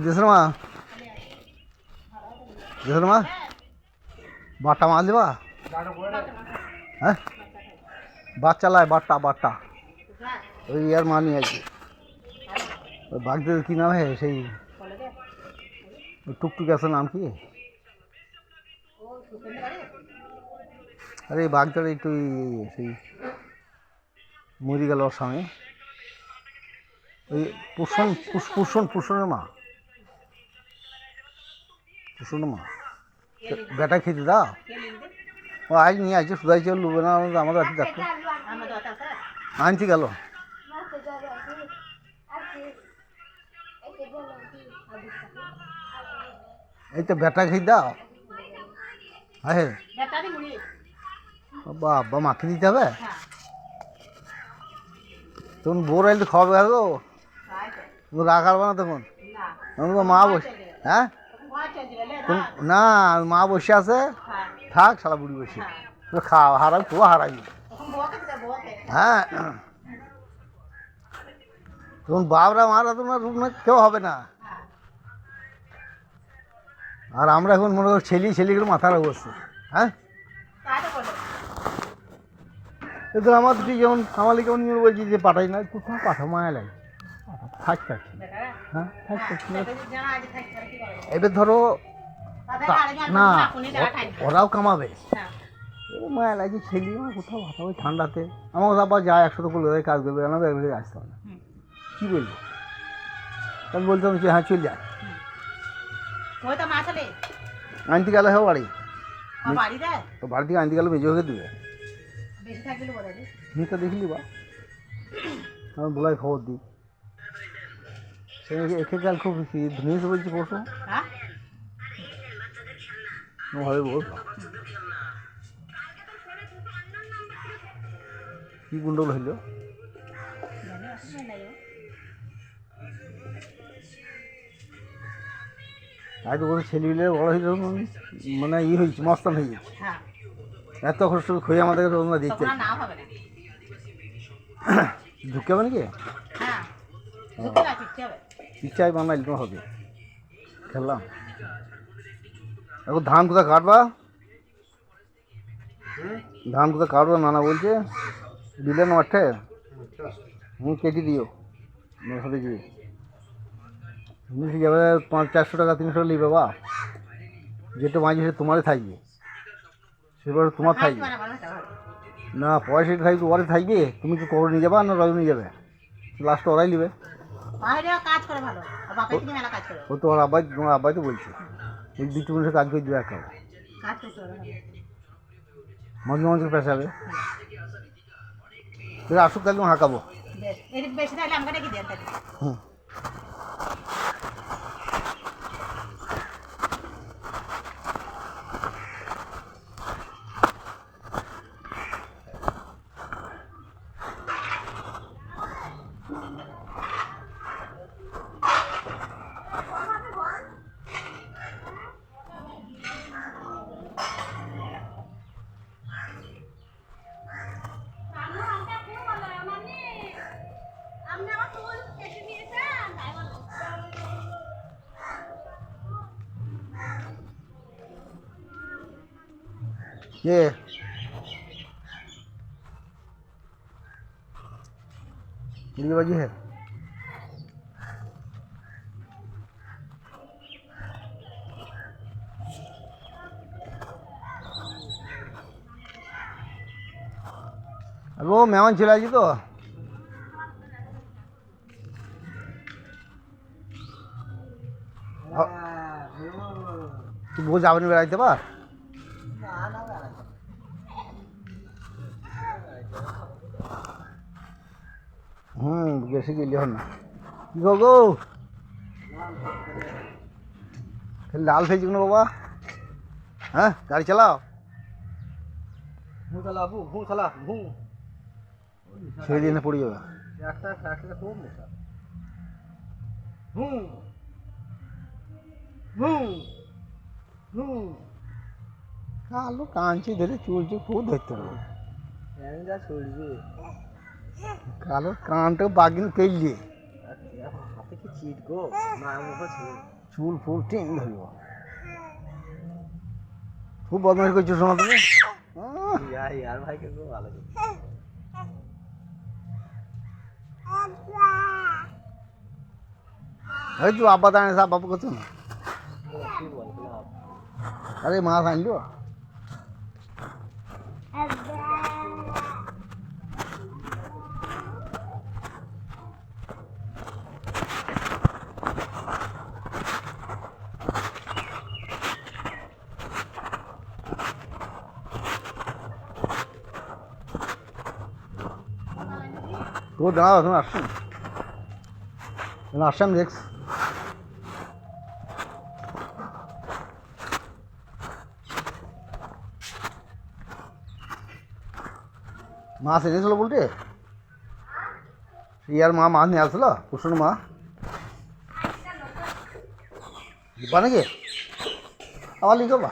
দেশের মা দেশের মা বাট্টা মাছ দেবা হ্যাঁ বাচ্চা লাই বাট্টা বাট্টা ওই ইয়ার মা নিয়ে আছে ওই বাঘদের কী নাম হয় সেই টুকটুক আছে নাম কি আরে বাঘদের একটু সেই মরে গেল ওর স্বামী ওই পুষ্পনের মা পুষ্পনের মা বেটা খেতে দাও ও আজ নিয়ে আসছে শুধাইছে লুবে না আমাদের আছে দেখো আনছি গেল এই তো বেটা খেয়ে দাও হ্যাঁ বাবা মাকে দিতে হবে তখন বোর আইলে খাওয়াবে গো রাগ হারবে না তখন তখন তো মা বসে হ্যাঁ না মা বসে আছে থাক সারা বুড়ি বসে খাওয়া হারাই খুব হারাবি হ্যাঁ তখন বাবরা মারা তোমার কেউ হবে না আর আমরা এখন মনে করো ছেলেগুলো মাথার অবস্থা হ্যাঁ তো আমার দুটি যেমন আমার কেমন নিয়ে বলছি যে পাঠাই না কোথাও পাঠা মায়া লাগে থাক থাক হ্যাঁ থাক থাক এবার ধরো না ওরাও কামাবে মায়া লাগে ছেলে আমার কোথাও ভাতা ওই ঠান্ডাতে আমার আবার যায় একসাথে কলকাতায় কাজ করবে আমাদের একবারে আসতে হবে না কী বলবো আমি বলতাম যে হ্যাঁ চল যায় আনতে গেলে হবে বাড়ি তো বাড়ি থেকে আনতে গেলে বেজে হয়ে দেবে মেয়েটা দেখলি বা আমি বলাই খবর দিই সে একে কাল খুব ধুনিয়েছে বলছি পরশু ভাবে বল কি গুন্ডল হইল আজ তো কোনো ছেলেগুলো বড় হয়ে মানে ই হয়েছে মস্তান হয়ে গেছে এত কষ্ট খুঁজে আমাদেরকে তোমরা দিচ্ছে ঢুকে হবে নাকি পিচ্ছাই বানাইল তো হবে খেললাম এখন ধান কোথায় কাটবা ধান কোথায় কাটবা নানা বলছে দিলেন মাঠে কেটে দিও সাথে গিয়ে যাবে 400 টাকা 300 টাকা নিবে বা যেটা মাঝে সে তোমারই থাকবে সেবার তোমার থাকবে না পয়সা থাকবে ওরাই থাকবে তুমি কি করে নিয়ে যাবা না রয় নিয়ে যাবে লাস্টে ওরাই নেবে ও তো ওর আব্বাই তোমার আব্বাই তো বলছে এই দুটো মানুষের কাজ করে দেবে একটা মাঝে মাঝে পেশাবে আসুক তাহলে তুমি হাঁকাবো হুম ये बाजी है वो मेहमान चला जी तो वो जावनी बेড়াইতে পার বেশি গেলে হন না কি গো লাল ফেজি কোনো বাবা হ্যাঁ গাড়ি চালাও ভু চালা ভু চালা ভু ছেড়ে দিয়ে পড়ে যাবে একটা খুব মোটা ভু ভু ভু কালো কাঞ্চি ধরে চুলছে খুব ধরতে হবে যা চলছে কালো কানটা বাগিন পেলিয়ে হাতে কি চিট গো না মুখে ছিল চুল ফুল টিং ধরব খুব বদমাইশ করছো শোনা তুমি यार भाई के ভালো এই তো আব্বা দাঁড়িয়ে সাপ বাবু করছো না আরে মাছ আনলো তো দাঁড়াও এখন আসছেন আসছেন দেখছি মাছ এনেছিল বলতে ইয়ার মা মাছ নিয়ে আসছিল কুসুর মা দিবা নাকি আবার লিখো বা